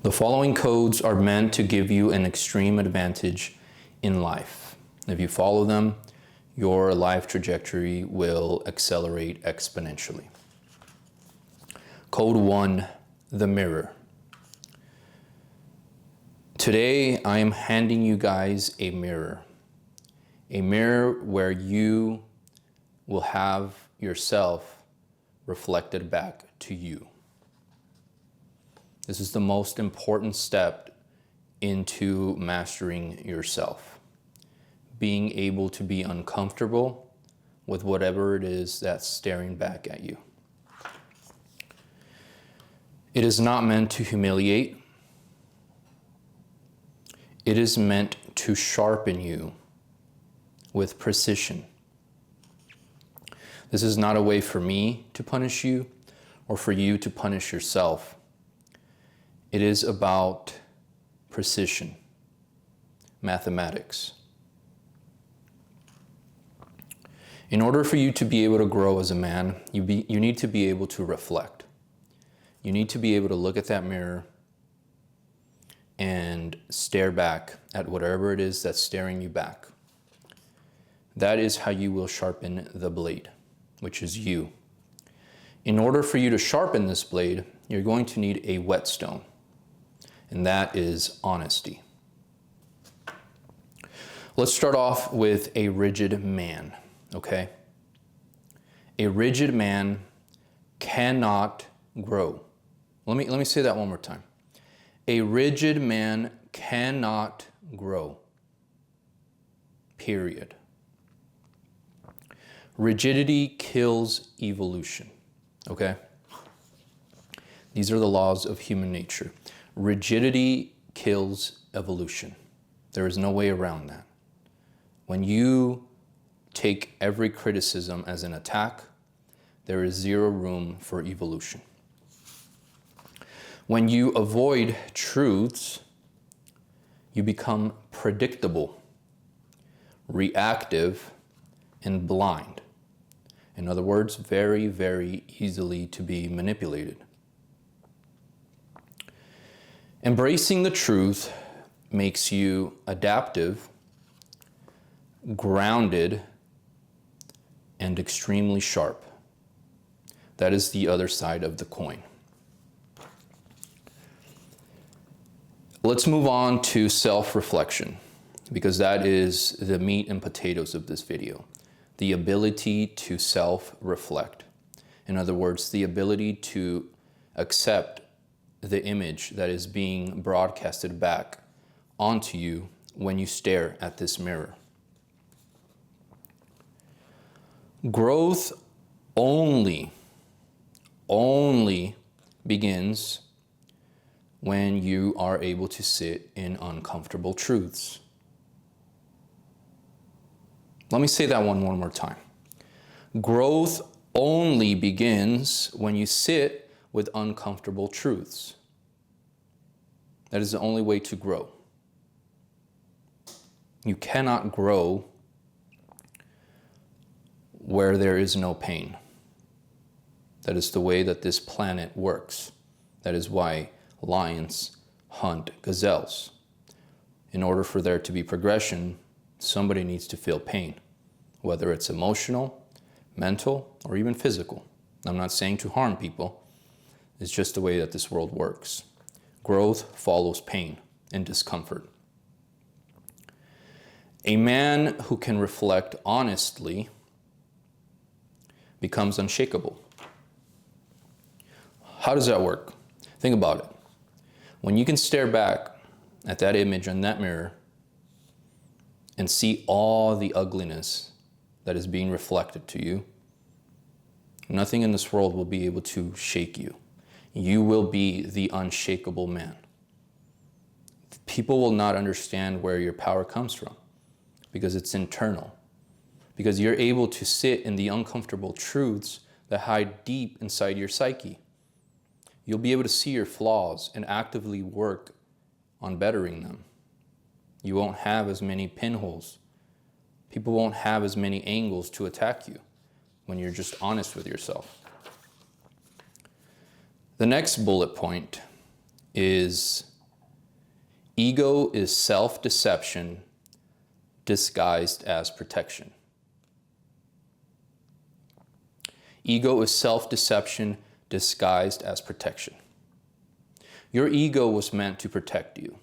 The following codes are meant to give you an extreme advantage in life. If you follow them, your life trajectory will accelerate exponentially. Code 1, the mirror. Today, I am handing you guys a mirror where you will have yourself reflected back to you. This is the most important step into mastering yourself. Being able to be uncomfortable with whatever it is that's staring back at you. It is not meant to humiliate. It is meant to sharpen you with precision. This is not a way for me to punish you or for you to punish yourself. It is about precision, mathematics. In order for you to be able to grow as a man, you need to be able to reflect. You need to be able to look at that mirror and stare back at whatever it is that's staring you back. That is how you will sharpen the blade, which is you. In order for you to sharpen this blade, you're going to need a whetstone, and that is honesty. Let's start off with a rigid man, okay? A rigid man cannot grow. Let me say that one more time. A rigid man cannot grow. Period. Rigidity kills evolution, okay? These are the laws of human nature. Rigidity kills evolution. There is no way around that. When you take every criticism as an attack, there is zero room for evolution. When you avoid truths, you become predictable, reactive, and blind. In other words, very, very easily to be manipulated. Embracing the truth makes you adaptive, grounded, and extremely sharp. That is the other side of the coin. Let's move on to self-reflection, because that is the meat and potatoes of this video. The ability to self-reflect. In other words, the ability to accept the image that is being broadcasted back onto you when you stare at this mirror. Growth only begins when you are able to sit in uncomfortable truths. Let me say that one more time. Growth only begins when you sit with uncomfortable truths. That is the only way to grow. You cannot grow where there is no pain. That is the way that this planet works. That is why lions hunt gazelles. In order for there to be progression, somebody needs to feel pain, whether it's emotional, mental, or even physical. I'm not saying to harm people. It's just the way that this world works. Growth follows pain and discomfort. A man who can reflect honestly becomes unshakable. How does that work? Think about it. When you can stare back at that image in that mirror and see all the ugliness that is being reflected to you, nothing in this world will be able to shake you. You will be the unshakable man. People will not understand where your power comes from because it's internal. Because you're able to sit in the uncomfortable truths that hide deep inside your psyche. You'll be able to see your flaws and actively work on bettering them. You won't have as many pinholes. People won't have as many angles to attack you when you're just honest with yourself. The next bullet point is Ego is self-deception disguised as protection. Ego is self-deception disguised as protection. Your ego was meant to protect you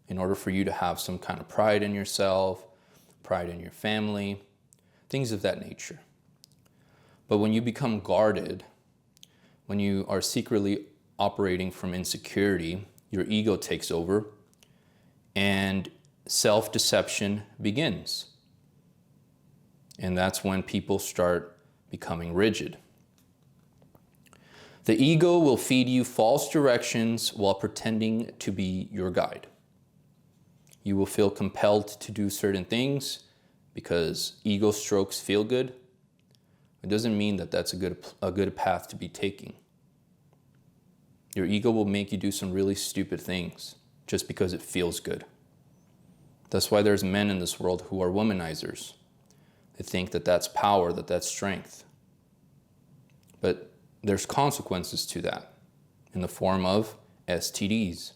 in order for you to have some kind of pride in yourself, pride in your family, things of that nature. But when you become guarded, when you are secretly operating from insecurity, your ego takes over and self-deception begins. And that's when people start becoming rigid. The ego will feed you false directions while pretending to be your guide. You will feel compelled to do certain things because ego strokes feel good. It doesn't mean that that's a good path to be taking. Your ego will make you do some really stupid things just because it feels good. That's why there's men in this world who are womanizers. They think that that's power, that that's strength. But there's consequences to that in the form of STDs,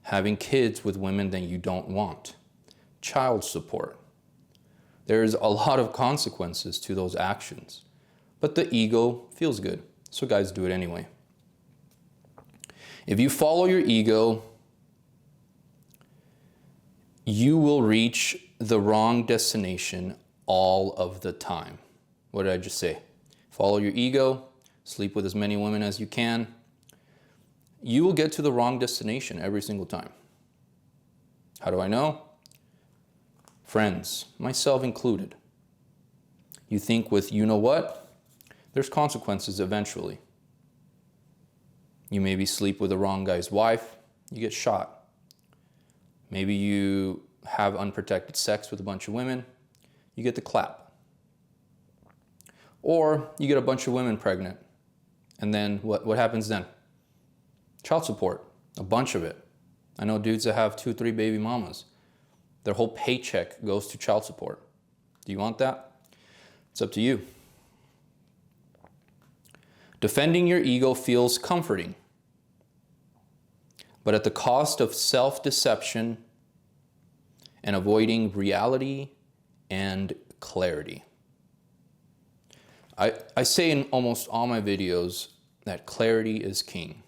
having kids with women that you don't want, child support. There's a lot of consequences to those actions, but the ego feels good, so guys do it anyway. If you follow your ego, you will reach the wrong destination all of the time. What did I just say? Follow your ego, sleep with as many women as you can. You will get to the wrong destination every single time. How do I know? Friends, myself included. You think with you know what? There's consequences eventually. You maybe sleep with the wrong guy's wife, you get shot. Maybe you have unprotected sex with a bunch of women, you get the clap. Or you get a bunch of women pregnant, and then what happens then? Child support, a bunch of it. I know dudes that have 2 or 3 baby mamas. Their whole paycheck goes to child support. Do you want that? It's up to you. Defending your ego feels comforting, but at the cost of self-deception and avoiding reality and clarity. I say in almost all my videos that clarity is king.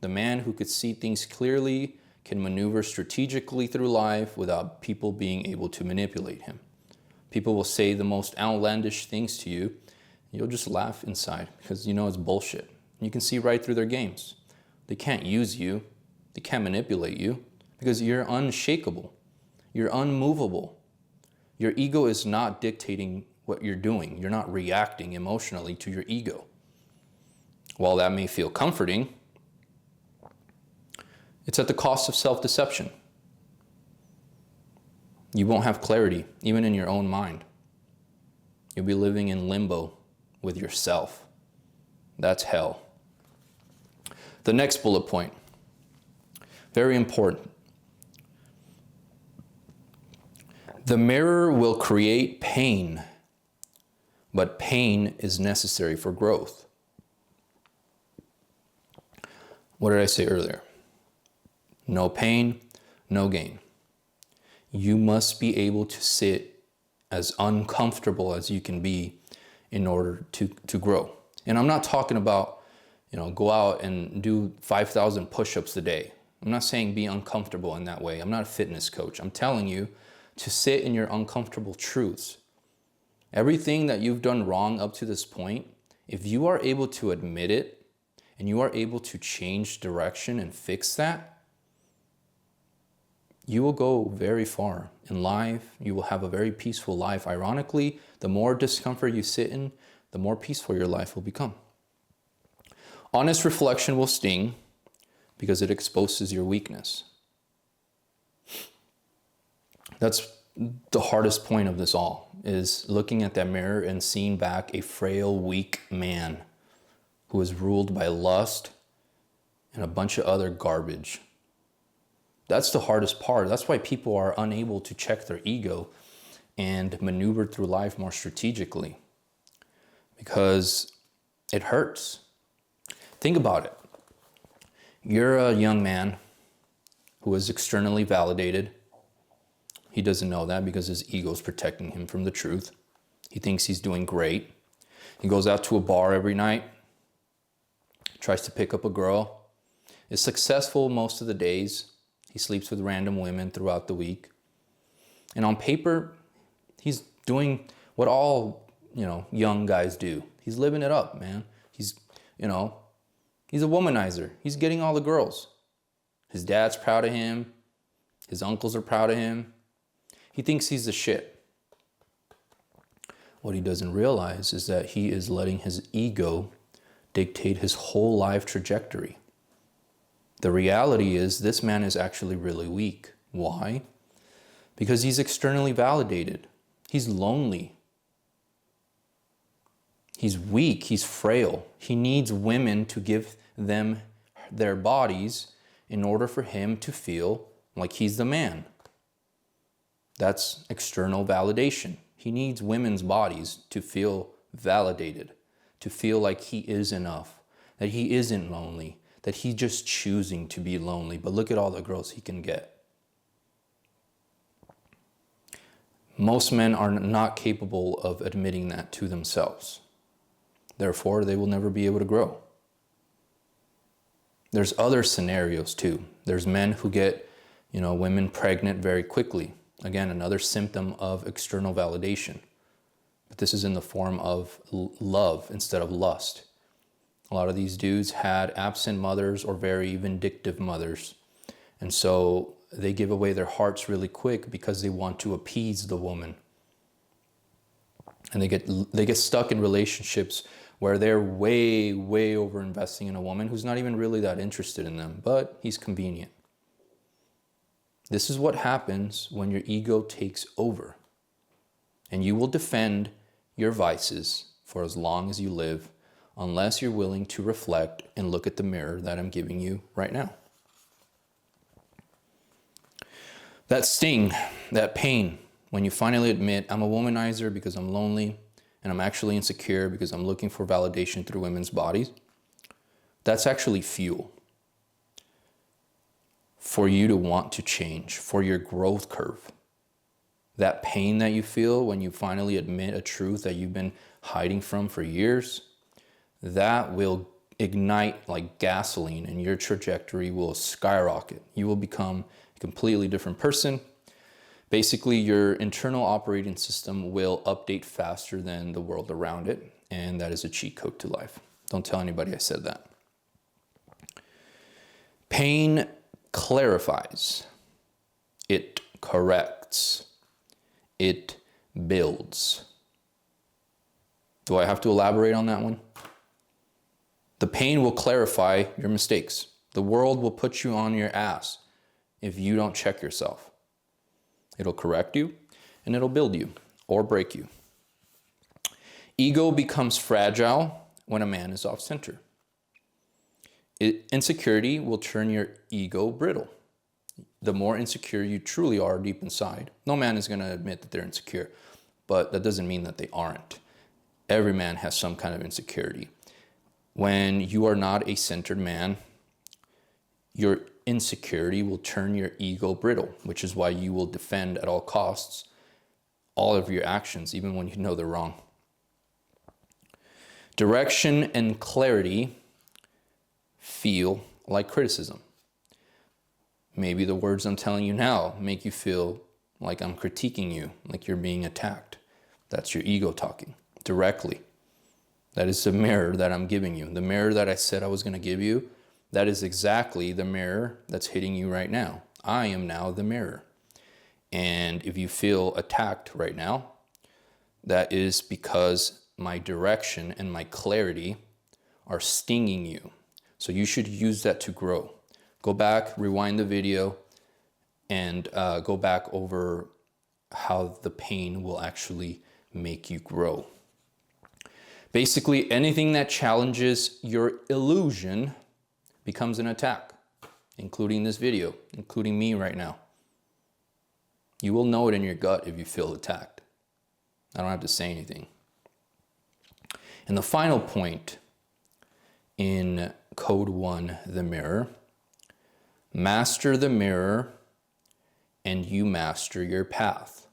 The man who could see things clearly can maneuver strategically through life without people being able to manipulate him. People will say the most outlandish things to you. You'll just laugh inside because you know it's bullshit. You can see right through their games. They can't use you. They can't manipulate you because you're unshakable. You're unmovable. Your ego is not dictating what you're doing. You're not reacting emotionally to your ego. While that may feel comforting, it's at the cost of self-deception. You won't have clarity, even in your own mind. You'll be living in limbo with yourself. That's hell. The next bullet point, very important. The mirror will create pain, but pain is necessary for growth. What did I say earlier? No pain, no gain. You must be able to sit as uncomfortable as you can be in order to grow. And I'm not talking about, go out and do 5,000 push-ups a day. I'm not saying be uncomfortable in that way. I'm not a fitness coach. I'm telling you to sit in your uncomfortable truths. Everything that you've done wrong up to this point, if you are able to admit it and you are able to change direction and fix that, you will go very far in life. You will have a very peaceful life. Ironically, the more discomfort you sit in, the more peaceful your life will become. Honest reflection will sting because it exposes your weakness. That's the hardest point of this all, is looking at that mirror and seeing back a frail, weak man who is ruled by lust and a bunch of other garbage. That's the hardest part. That's why people are unable to check their ego and maneuver through life more strategically, because it hurts. Think about it. You're a young man who who is externally validated. He doesn't know that because his ego is protecting him from the truth. He thinks he's doing great. He goes out to a bar every night, tries to pick up a girl, is successful most of the days. He sleeps with random women throughout the week. And on paper, he's doing what all, young guys do. He's living it up, man. He's a womanizer. He's getting all the girls. His dad's proud of him. His uncles are proud of him. He thinks he's the shit. What he doesn't realize is that he is letting his ego dictate his whole life trajectory. The reality is this man is actually really weak. Why? Because he's externally validated. He's lonely. He's weak. He's frail. He needs women to give them their bodies in order for him to feel like he's the man. That's external validation. He needs women's bodies to feel validated, to feel like he is enough, that he isn't lonely, that he's just choosing to be lonely. But look at all the girls he can get. Most men are not capable of admitting that to themselves. Therefore, they will never be able to grow. There's other scenarios too. There's men who get, women pregnant very quickly. Again, another symptom of external validation. But this is in the form of love instead of lust. A lot of these dudes had absent mothers or very vindictive mothers. And so they give away their hearts really quick because they want to appease the woman. And they get stuck in relationships where they're way, way over investing in a woman who's not even really that interested in them, but he's convenient. This is what happens when your ego takes over. And you will defend your vices for as long as you live, unless you're willing to reflect and look at the mirror that I'm giving you right now. That sting, that pain, when you finally admit, I'm a womanizer because I'm lonely, and I'm actually insecure because I'm looking for validation through women's bodies, that's actually fuel for you to want to change, for your growth curve. That pain that you feel when you finally admit a truth that you've been hiding from for years, that will ignite like gasoline and your trajectory will skyrocket. You will become a completely different person. Basically, your internal operating system will update faster than the world around it, and that is a cheat code to life. Don't tell anybody I said that. Pain clarifies. It corrects. It builds. Do I have to elaborate on that one? The pain will clarify your mistakes. The world will put you on your ass if you don't check yourself. It'll correct you and it'll build you or break you. Ego becomes fragile when a man is off center. Insecurity will turn your ego brittle. The more insecure you truly are deep inside, no man is going to admit that they're insecure, but that doesn't mean that they aren't. Every man has some kind of insecurity. When you are not a centered man, your insecurity will turn your ego brittle, which is why you will defend at all costs all of your actions, even when you know they're wrong. Direction and clarity feel like criticism. Maybe the words I'm telling you now make you feel like I'm critiquing you, like you're being attacked. That's your ego talking directly. That is the mirror that I'm giving you. The mirror that I said I was going to give you, that is exactly the mirror that's hitting you right now. I am now the mirror. And if you feel attacked right now, that is because my direction and my clarity are stinging you. So you should use that to grow. Go back, rewind the video, and go back over how the pain will actually make you grow. Basically, anything that challenges your illusion becomes an attack, including this video, including me right now. You will know it in your gut if you feel attacked. I don't have to say anything. And the final point in Code 1, the mirror, Master the mirror, and you master your path.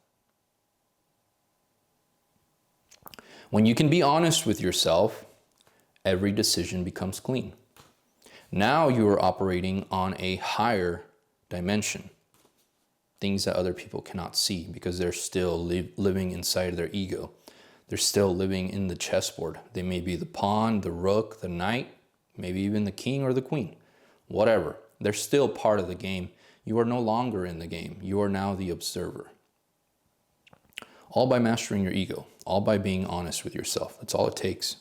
When you can be honest with yourself, every decision becomes clean. Now you are operating on a higher dimension. Things that other people cannot see because they're still living inside their ego. They're still living in the chessboard. They may be the pawn, the rook, the knight, maybe even the king or the queen, whatever. They're still part of the game. You are no longer in the game. You are now the observer. All by mastering your ego, all by being honest with yourself. That's all it takes.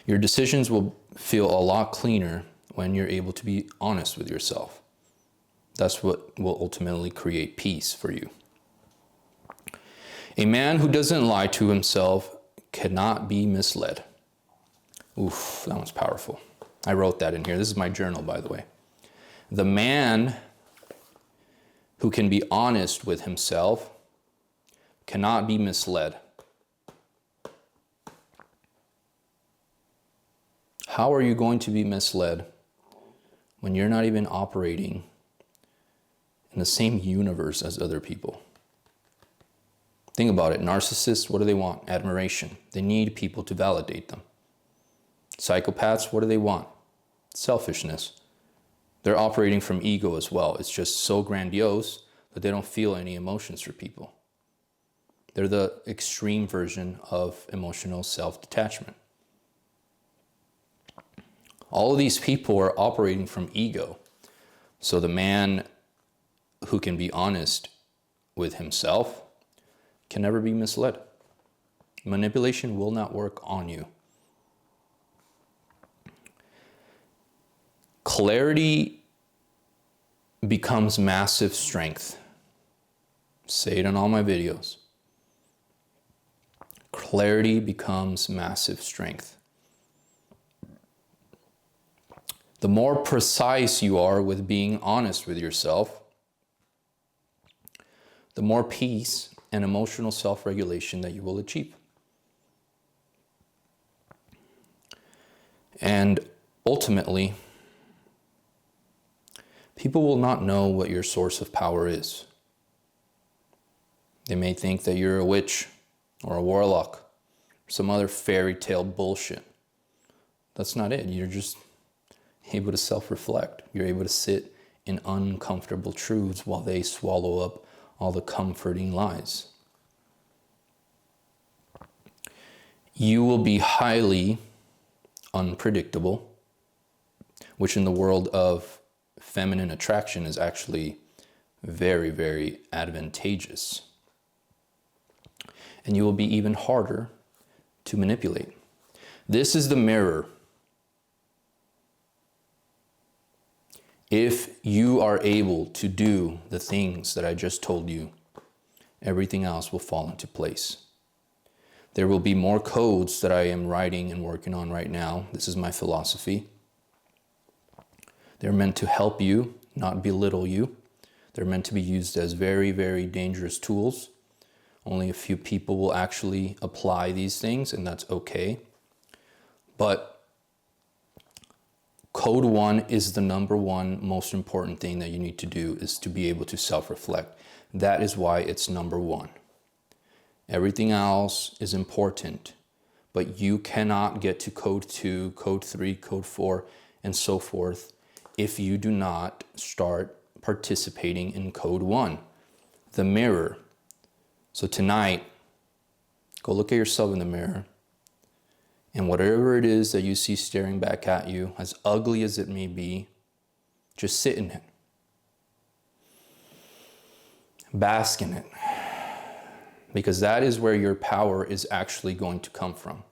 Your decisions will feel a lot cleaner when you're able to be honest with yourself. That's what will ultimately create peace for you. A man who doesn't lie to himself cannot be misled. Oof, that one's powerful. I wrote that in here. This is my journal, by the way. The man who can be honest with himself cannot be misled. How are you going to be misled when you're not even operating in the same universe as other people? Think about it. Narcissists, what do they want? Admiration. They need people to validate them. Psychopaths, what do they want? Selfishness. They're operating from ego as well. It's just so grandiose that they don't feel any emotions for people. They're the extreme version of emotional self-detachment. All of these people are operating from ego. So the man who can be honest with himself can never be misled. Manipulation will not work on you. Clarity becomes massive strength. Say it in all my videos. Clarity becomes massive strength. The more precise you are with being honest with yourself, the more peace and emotional self-regulation that you will achieve. And ultimately, people will not know what your source of power is. They may think that you're a witch or a warlock, or some other fairy tale bullshit. That's not it. You're just able to self-reflect. You're able to sit in uncomfortable truths while they swallow up all the comforting lies. You will be highly unpredictable, which in the world of feminine attraction is actually very, very advantageous. And you will be even harder to manipulate. This is the mirror. If you are able to do the things that I just told you, everything else will fall into place. There will be more codes that I am writing and working on right now. This is my philosophy. They're meant to help you, not belittle you. They're meant to be used as very, very dangerous tools. Only a few people will actually apply these things, and that's okay. But Code 1 is the number one most important thing that you need to do, is to be able to self-reflect. That is why it's number 1. Everything else is important, but you cannot get to Code 2, Code 3, Code 4, and so forth if you do not start participating in Code 1, the mirror. So tonight, go look at yourself in the mirror. And whatever it is that you see staring back at you, as ugly as it may be, just sit in it. Bask in it. Because that is where your power is actually going to come from.